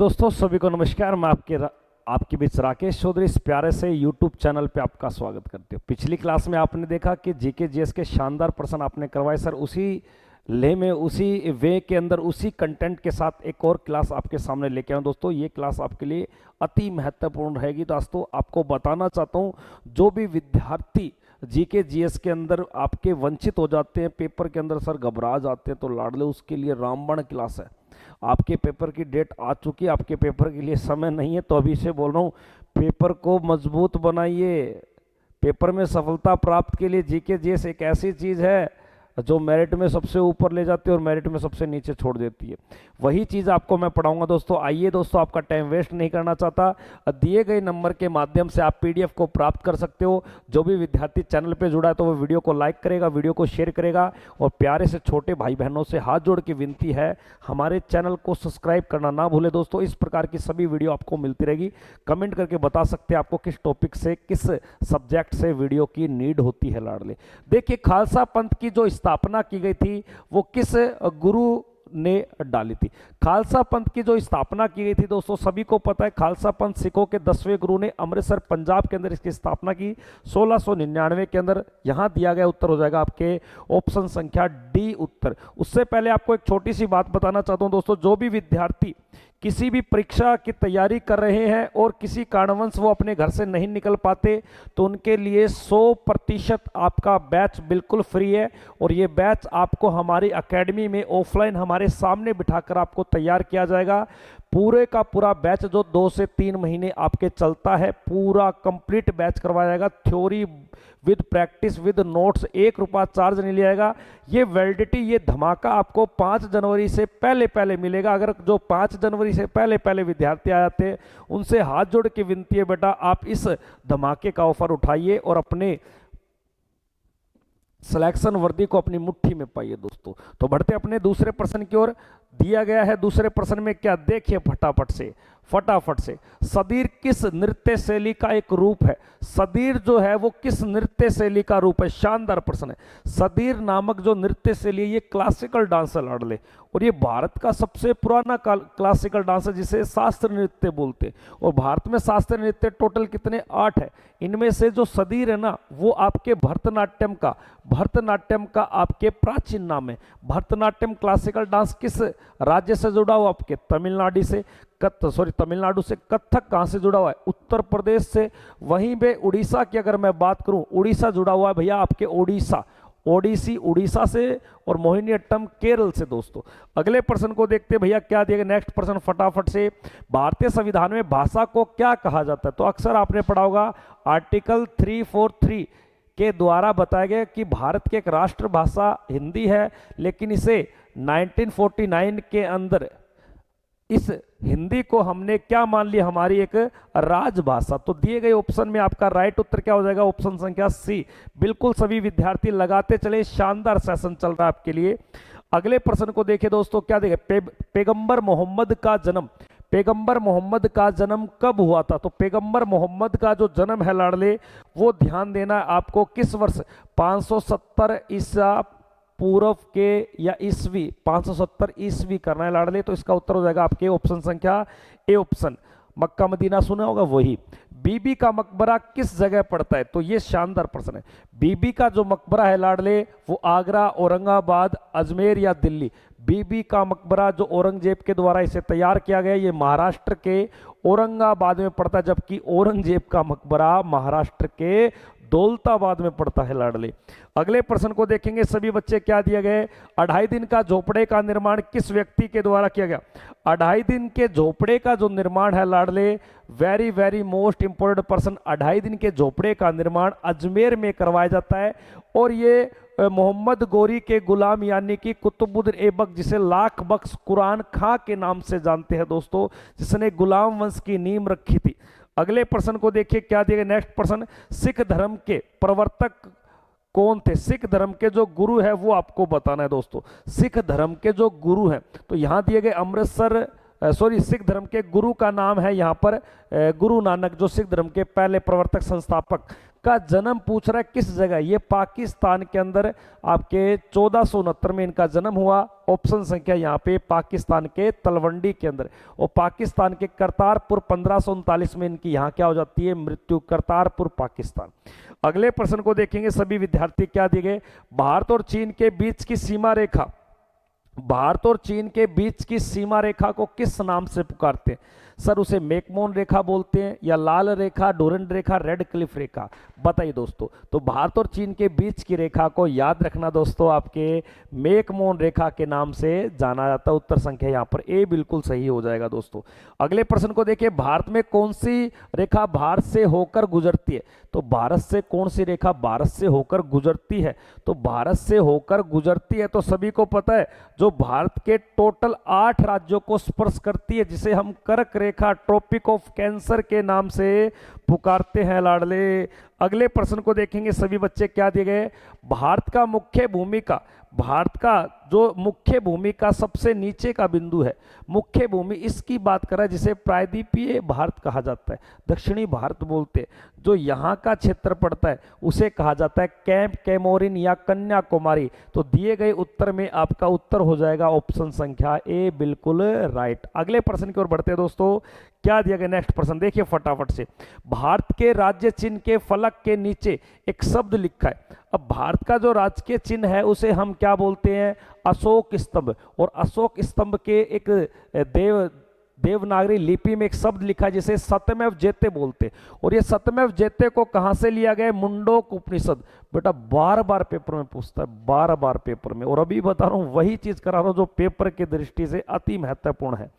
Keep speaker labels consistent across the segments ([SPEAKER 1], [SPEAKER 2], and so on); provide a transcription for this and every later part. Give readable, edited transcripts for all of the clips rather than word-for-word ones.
[SPEAKER 1] दोस्तों सभी को नमस्कार। मैं आपके बीच राकेश चौधरी इस प्यारे से यूट्यूब चैनल पे आपका स्वागत करते हूँ। पिछली क्लास में आपने देखा कि जीके जीएस के शानदार प्रश्न आपने करवाए सर। उसी ले में उसी वे के अंदर उसी कंटेंट के साथ एक और क्लास आपके सामने लेके आऊँ। दोस्तों ये क्लास आपके लिए अति महत्वपूर्ण रहेगी। दोस्तों आपको बताना चाहता हूँ, जो भी विद्यार्थी जीके जीएस के अंदर आपके वंचित हो जाते हैं, पेपर के अंदर सर घबरा जाते हैं, तो लाडले उसके लिए रामबाण क्लास है। आपके पेपर की डेट आ चुकी है, आपके पेपर के लिए समय नहीं है, तो अभी से बोल रहा हूँ पेपर को मजबूत बनाइए। पेपर में सफलता प्राप्त के लिए जीके जीएस एक ऐसी चीज है जो मेरिट में सबसे ऊपर ले जाती है और मेरिट में सबसे नीचे छोड़ देती है। वही चीज आपको मैं पढ़ाऊंगा दोस्तों। आइए दोस्तों, आपका टाइम वेस्ट नहीं करना चाहता, दिए गए नंबर के माध्यम से आप पीडीएफ को प्राप्त कर सकते हो। जो भी विद्यार्थी चैनल पे जुड़ा है तो वो वीडियो को लाइक करेगा, वीडियो को शेयर करेगा, और प्यारे से छोटे भाई बहनों से हाथ जोड़ के विनती है, हमारे चैनल को सब्सक्राइब करना ना भूले दोस्तों। इस प्रकार की सभी वीडियो आपको मिलती रहेगी। कमेंट करके बता सकते हैं आपको किस टॉपिक से, किस सब्जेक्ट से वीडियो की नीड होती है लाडले। देखिए, खालसा पंथ की जो स्थापना की गई थी वो किस गुरु ने डाली थी? खालसा पंथ की जो स्थापना की गई थी दोस्तों, सभी को पता है, खालसा पंथ सिखों के 10वें गुरु ने अमृतसर पंजाब के अंदर इसकी स्थापना की 1699 के अंदर। यहां दिया गया उत्तर हो जाएगा आपके ऑप्शन संख्या डी उत्तर। उससे पहले आपको एक छोटी सी बात बताना चाहता हूं दोस्तों, जो भी विद्यार्थी किसी भी परीक्षा की तैयारी कर रहे हैं और किसी कारणवश वो अपने घर से नहीं निकल पाते, तो उनके लिए 100% आपका बैच बिल्कुल फ्री है। और ये बैच आपको हमारी एकेडमी में ऑफलाइन हमारे सामने बिठाकर आपको तैयार किया जाएगा। पूरे का पूरा बैच जो 2 से 3 महीने आपके चलता है, पूरा कंप्लीट बैच करवाया जाएगा। Theory with practice with notes, 1 रुपया चार्ज नहीं लिया जाएगा। ये वैलिडिटी, ये धमाका आपको 5 जनवरी से पहले मिलेगा। अगर जो 5 जनवरी से पहले विद्यार्थी आ जाते हैं, उनसे हाथ जोड़ के विनती है, बेटा आप इस धमाके का ऑफर उठाइए और अपने सिलेक्शन वर्दी को अपनी मुट्ठी में पाइए दोस्तों। तो बढ़ते अपने दूसरे प्रश्न की ओर। दिया गया है दूसरे प्रश्न में क्या, देखिए फटाफट से सदीर किस नृत्य शैली का एक रूप है? सदीर जो है वो किस नृत्य शैली का रूप है? शानदार प्रश्न है। सदीर नामक जो नृत्य शैली है ये क्लासिकल डांस है लाडले, और ये भारत का सबसे पुराना क्लासिकल डांस है जिसे शास्त्र नृत्य बोलते हैं। और भारत में शास्त्र नृत्य टोटल कितने? 8 है। इनमें से जो सदीर है ना, वो आपके भरतनाट्यम का आपके प्राचीन नाम है। भरतनाट्यम क्लासिकल डांस किस राज्य से जुड़ा हुआ? आपके तमिलनाडु से। तमिलनाडु से। कथक कहां से जुड़ा हुआ है? उत्तर प्रदेश से। वहीं पे उड़ीसा की अगर मैं बात करूं, उड़ीसा जुड़ा हुआ है भैया आपके ओडिसी उड़ीसा से, और मोहिनीअट्टम केरल से दोस्तों। अगले प्रश्न को देखते हैं भैया क्या दिया गया। नेक्स्ट प्रश्न फटाफट से, भारतीय संविधान में भाषा को क्या कहा जाता है? तो अक्सर आपने पढ़ा होगा, आर्टिकल 343 के द्वारा बताया गया कि भारत की एक राष्ट्रभाषा हिंदी है, लेकिन इसे 1949 के अंदर इस हिंदी को हमने क्या मान लिया? हमारी एक राजभाषा। तो दिए गए ऑप्शन में आपका राइट उत्तर क्या हो जाएगा? ऑप्शन संख्या सी। बिल्कुल सभी विद्यार्थी लगाते चले, शानदार सेशन चल रहा है आपके लिए। अगले प्रश्न को देखिए दोस्तों, क्या देखें, पैगंबर मोहम्मद का जन्म कब हुआ था? तो पैगंबर मोहम्मद का जो जन्म है लाडले, वो ध्यान देना आपको किस वर्ष? 570 ईसा पूर्व के या ईस्वी, 570 ईस्वी करना है लाडले। तो इसका उत्तर हो जाएगा आपके ऑप्शन संख्या ए ऑप्शन। मक्का मदीना सुना होगा, वही। बीबी का मकबरा किस जगह पड़ता है? तो ये शानदार प्रश्न है। बीबी का जो मकबरा है लाडले, वो आगरा, औरंगाबाद, अजमेर या दिल्ली? बीबी का मकबरा जो औरंगजेब के द्वारा इसे तैयार किया गया, ये महाराष्ट्र के औरंगाबाद में पड़ता है, जबकि औरंगजेब का मकबरा महाराष्ट्र के दौलताबाद में पड़ता है लाडले। अगले प्रश्न को देखेंगे सभी बच्चे, क्या दिया गया है? 2.5 दिन का झोपड़े का निर्माण किस व्यक्ति के द्वारा किया गया? 2.5 दिन के झोपड़े का जो निर्माण है लाडले, वेरी मोस्ट इंपोर्टेंट पर्सन, 2.5 दिन के झोपड़े का निर्माण अजमेर में करवाया जाता है। और ये मोहम्मद गोरी के गुलाम यानी कि कुतुबुद्दीन ऐबक, जिसे लाख बख्श कुरान खां के नाम से जानते हैं दोस्तों, जिसने गुलाम वंश की नींव रखी थी। अगले प्रश्न को देखिए क्या दिया गया। नेक्स्ट प्रश्न, सिख धर्म के प्रवर्तक कौन थे? सिख धर्म के जो गुरु है वो आपको बताना है दोस्तों। सिख धर्म के जो गुरु हैं, तो यहां दिए गए सिख धर्म के गुरु का नाम है यहाँ पर गुरु नानक, जो सिख धर्म के पहले प्रवर्तक संस्थापक का जन्म पूछ रहा है किस जगह, ये पाकिस्तान के अंदर आपके 1469 में इनका जन्म हुआ। ऑप्शन संख्या यहाँ पे पाकिस्तान के तलवंडी के अंदर, और पाकिस्तान के करतारपुर 1539 में इनकी यहाँ क्या हो जाती है मृत्यु, करतारपुर पाकिस्तान। अगले प्रश्न को देखेंगे सभी विद्यार्थी, क्या दिए गए, भारत और चीन के बीच की सीमा रेखा, भारत और चीन के बीच की सीमा रेखा को किस नाम से पुकारते हैं? सर उसे मैकमोहन रेखा बोलते हैं, या लाल रेखा, डोरंड रेखा, रेड क्लिफ रेखा, बताइए दोस्तों। तो भारत और चीन के बीच की रेखा को याद रखना दोस्तों, आपके मैकमोहन रेखा के नाम से जाना जाता है। उत्तर संख्या यहाँ पर ए बिल्कुल सही हो जाएगा दोस्तों। अगले प्रश्न को देखिए, भारत में कौन सी रेखा भारत से होकर गुजरती है? तो भारत से कौन सी रेखा भारत से होकर गुजरती है? तो भारत से होकर गुजरती है तो सभी को पता है, जो भारत के टोटल 8 राज्यों को स्पर्श करती है, जिसे हम कर्क रेखा, ट्रॉपिक ऑफ कैंसर के नाम से पुकारते हैं लाडले। अगले प्रश्न को देखेंगे सभी बच्चे, क्या दिए गए, भारत का मुख्य भूमिका, भारत का जो मुख्य भूमि का सबसे नीचे का बिंदु है, मुख्य भूमि, इसकी बात करें जिसे प्रायद्वीपीय भारत कहा जाता है, दक्षिणी भारत बोलते हैं। जो यहाँ का क्षेत्र पड़ता है उसे कहा जाता है कैंप कैमोरिन या कन्याकुमारी। तो दिए गए उत्तर में आपका उत्तर हो जाएगा ऑप्शन संख्या ए बिल्कुल राइट। अगले प्रश्न की ओर बढ़ते हैं दोस्तों, क्या दिया गया नेक्स्ट प्रश्न देखिए फटाफट से। भारत के राज्य चिन्ह के फलक के नीचे एक शब्द लिखा है। अब भारत का जो राजकीय चिन्ह है उसे हम क्या बोलते हैं, अशोक स्तंभ। और अशोक स्तंभ के एक देवनागरी लिपि में एक शब्द लिखा है जिसे सत्यमेव जयते बोलते। और ये सत्यमेव जयते को कहां से लिया गया, मुंडोक उपनिषद। बेटा बार बार पेपर में पूछता है, बार बार पेपर में, और अभी बता रहा हूं वही चीज करा रहा हूं जो पेपर की दृष्टि से अति महत्वपूर्ण है।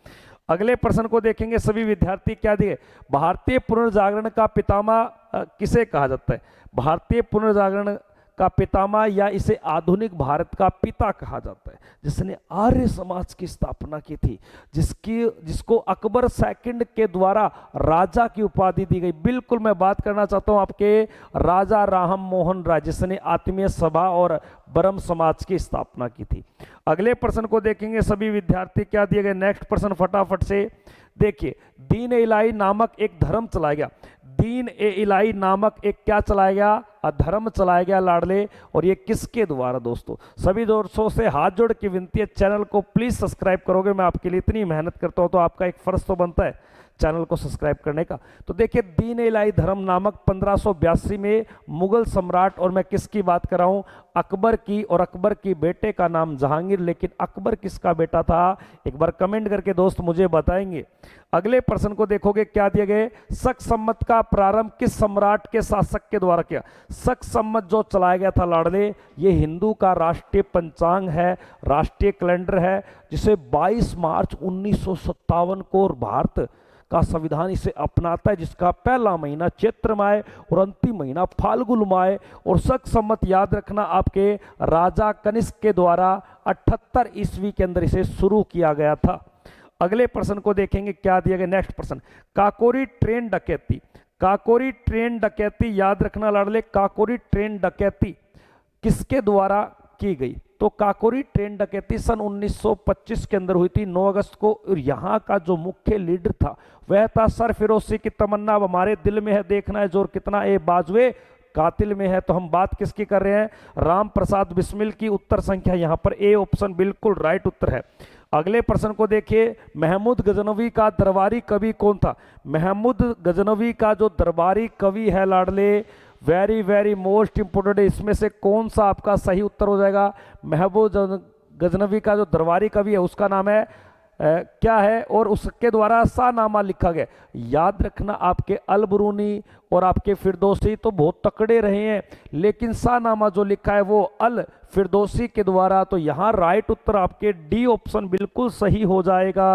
[SPEAKER 1] अगले प्रश्न को देखेंगे सभी विद्यार्थी, क्या दिए, भारतीय पुनर्जागरण का पितामह किसे कहा जाता है? भारतीय पुनर्जागरण का पितामह या इसे आधुनिक भारत का पिता कहा जाता है, जिसने आर्य समाज की स्थापना की थी, जिसको अकबर सेकंड के द्वारा राजा की उपाधि दी गई। बिल्कुल मैं बात करना चाहता हूं आपके राजा राम मोहन राय, जिसने आत्मीय सभा और ब्रह्म समाज की स्थापना की थी। अगले प्रश्न को देखेंगे सभी विद्यार्थी, क्या दिए गए नेक्स्ट प्रश्न फटाफट से देखिए। दीन ए इलाही नामक एक धर्म चलाया गया, दीन ए इलाही नामक एक क्या चलाया गया, अधर्म चलाया गया लाडले। और ये किसके द्वारा दोस्तों? सभी दोस्तों से हाथ जोड़ की विनती है, चैनल को प्लीज सब्सक्राइब करोगे, मैं आपके लिए इतनी मेहनत करता हूं तो आपका एक फर्ज तो बनता है चैनल को सब्सक्राइब करने का। तो देखिए दीन ए इलाही धर्म नामक 1582 में मुगल सम्राट, और मैं किसकी बात कर रहा हूं, अकबर की, और अकबर की बेटे का नाम जहांगीर। लेकिन अकबर किसका बेटा था, एक बार कमेंट करके दोस्त मुझे बताएंगे। अगले प्रश्न को देखोगे, क्या दिए गए, शक संमत का प्रारंभ किस सम्राट के शासक के द्वारा किया? शक संमत जो चलाया गया था लाडले, ये हिंदू का राष्ट्रीय पंचांग है, राष्ट्रीय कैलेंडर है, जिसे 22 मार्च 1957 को भारत का संविधान इसे अपनाता है, जिसका पहला महीना चैत्र माह और अंतिम महीना फाल्गुन माह। और शक संमत याद रखना आपके राजा कनिष्क के द्वारा 78 ईस्वी के अंदर इसे शुरू किया गया था। अगले प्रश्न को देखेंगे, क्या दिया गया नेक्स्ट प्रश्न, काकोरी ट्रेन डकैती, काकोरी ट्रेन डकैती याद रखना लाडले, काकोरी ट्रेन डकैती किसके द्वारा की गई? तो काकोरी ट्रेन डकैती सन 1925 के अंदर हुई थी 9 अगस्त को। और यहाँ का जो मुख्य लीडर था वह था सर फिरोज सिंह की तमन्ना। अब हमारे दिल में है देखना है जोर कितना ए बाजुए कातिल में है। तो हम बात किसकी कर रहे हैं, राम प्रसाद बिस्मिल की। उत्तर संख्या यहाँ पर ए ऑप्शन बिल्कुल राइट उत्तर है। अगले प्रश्न को देखिए, महमूद गजनवी का दरबारी कवि कौन था? महमूद गजनवी का जो दरबारी कवि है लाडले, वेरी वेरी मोस्ट इंपोर्टेंट है, इसमें से कौन सा आपका सही उत्तर हो जाएगा? महमूद गजनवी का जो दरबारी कवि है उसका नाम है क्या है, और उसके द्वारा शाहनामा लिखा गया। याद रखना आपके अल-बरूनी और आपके फिरदौसी तो बहुत तकड़े रहे हैं, लेकिन शाहनामा जो लिखा है वो अल फिरदौसी के द्वारा। तो यहाँ राइट उत्तर आपके डी ऑप्शन बिल्कुल सही हो जाएगा।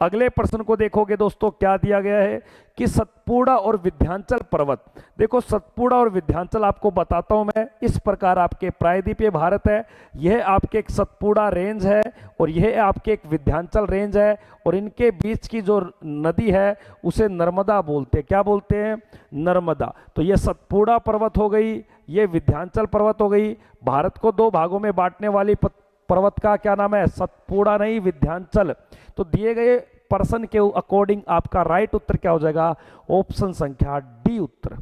[SPEAKER 1] अगले प्रश्न को देखोगे दोस्तों, क्या दिया गया है कि सतपुड़ा और विंध्याचल पर्वत, देखो सतपुड़ा और विंध्याचल आपको बताता हूं मैं, इस प्रकार आपके प्रायद्वीपीय भारत है, यह आपके एक सतपुड़ा रेंज है और यह आपके एक विंध्याचल रेंज है, और इनके बीच की जो नदी है उसे नर्मदा बोलते हैं। क्या बोलते हैं? नर्मदा। तो यह सतपुड़ा पर्वत हो गई, ये विंध्याचल पर्वत हो गई। भारत को 2 भागों में बांटने वाली पर्वत का क्या नाम है? सतपुड़ा नहीं, विंध्याचल। तो दिए गए प्रश्न के अकॉर्डिंग आपका राइट उत्तर क्या हो जाएगा? ऑप्शन संख्या डी उत्तर।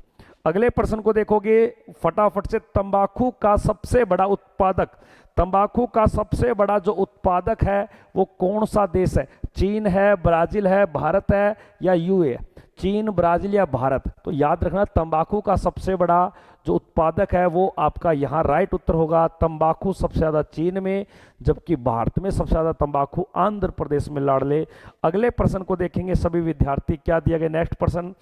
[SPEAKER 1] अगले प्रश्न को देखोगे फटाफट से, तंबाकू का सबसे बड़ा उत्पादक, तंबाकू का सबसे बड़ा जो उत्पादक है वो कौन सा देश है? चीन है, ब्राजील है, भारत है या यूए? चीन, ब्राजील या भारत? तो याद रखना तंबाकू का सबसे बड़ा जो उत्पादक है वो आपका यहाँ राइट उत्तर होगा। तंबाकू सबसे ज्यादा चीन में, जबकि भारत में सबसे ज्यादा तंबाकू आंध्र प्रदेश में लाडले। अगले प्रश्न को देखेंगे सभी विद्यार्थी, क्या दिया गया नेक्स्ट प्रश्न।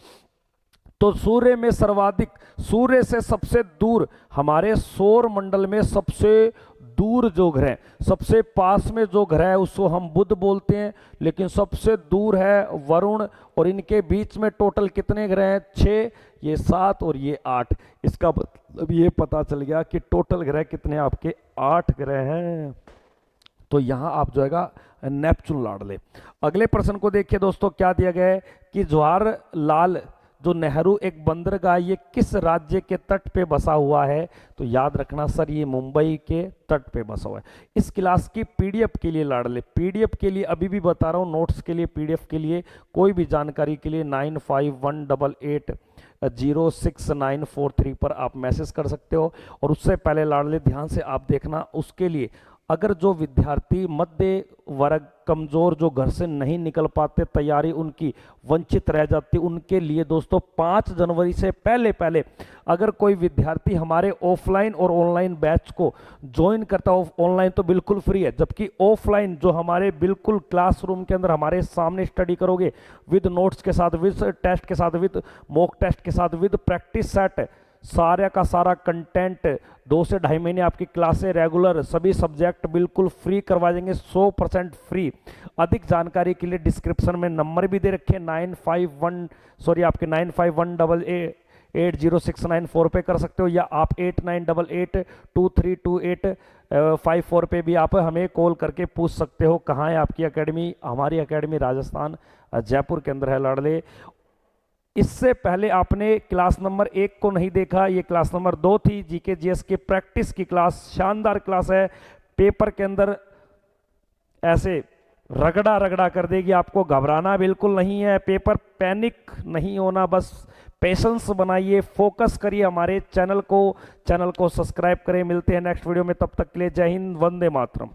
[SPEAKER 1] तो सूर्य में सर्वाधिक, सूर्य से सबसे दूर, हमारे सौर मंडल में सबसे दूर जो ग्रह, सबसे पास में जो ग्रह है उसको हम बुध बोलते हैं, लेकिन सबसे दूर है वरुण। और इनके बीच में टोटल कितने ग्रह हैं? 6, ये 7 और ये 8। इसका मतलब ये पता चल गया कि टोटल ग्रह कितने आपके 8 ग्रह हैं। तो यहां आप जो है नेपच्यून लाडले। अगले प्रश्न को देखिए दोस्तों, क्या दिया गया है कि जवाहरलाल जो नेहरू एक बंदरगाह, ये किस राज्य के तट पे बसा हुआ है? तो याद रखना सर ये मुंबई के तट पे बसा हुआ है। इस क्लास की पीडीएफ के लिए लाडले, पीडीएफ के लिए अभी भी बता रहा हूँ, नोट्स के लिए, पीडीएफ के लिए, कोई भी जानकारी के लिए 9518806943 पर आप मैसेज कर सकते हो। और उससे पहले लाडले ध्यान से आप देखना, उसके लिए अगर जो विद्यार्थी मध्य वर्ग, कमजोर, जो घर से नहीं निकल पाते, तैयारी उनकी वंचित रह जाती, उनके लिए दोस्तों 5 जनवरी से पहले पहले अगर कोई विद्यार्थी हमारे ऑफलाइन और ऑनलाइन बैच को ज्वाइन करता हो, ऑनलाइन तो बिल्कुल फ्री है, जबकि ऑफलाइन जो हमारे बिल्कुल क्लासरूम के अंदर हमारे सामने स्टडी करोगे विद नोट्स के साथ, विद टेस्ट के साथ, विद मॉक टेस्ट के साथ, विद प्रैक्टिस सेट, सारा का सारा कंटेंट 2 से 2.5 महीने आपकी क्लासें रेगुलर, सभी सब्जेक्ट बिल्कुल फ्री करवा देंगे, 100% फ्री। अधिक जानकारी के लिए डिस्क्रिप्शन में नंबर भी दे रखे, 9518806944 पे कर सकते हो, या आप 8988232854 पे भी आप हमें कॉल करके पूछ सकते हो कहाँ है आपकी एकेडमी। हमारी एकेडमी राजस्थान जयपुर के अंदर है लाडले। इससे पहले आपने क्लास नंबर 1 को नहीं देखा, ये क्लास नंबर 2 थी, जीके जीएस की प्रैक्टिस की क्लास, शानदार क्लास है, पेपर के अंदर ऐसे रगड़ा रगड़ा कर देगी, आपको घबराना बिल्कुल नहीं है, पेपर पैनिक नहीं होना, बस पेशेंस बनाइए, फोकस करिए हमारे चैनल को सब्सक्राइब करें। मिलते हैं नेक्स्ट वीडियो में, तब तक के लिए जय हिंद, वंदे मातरम।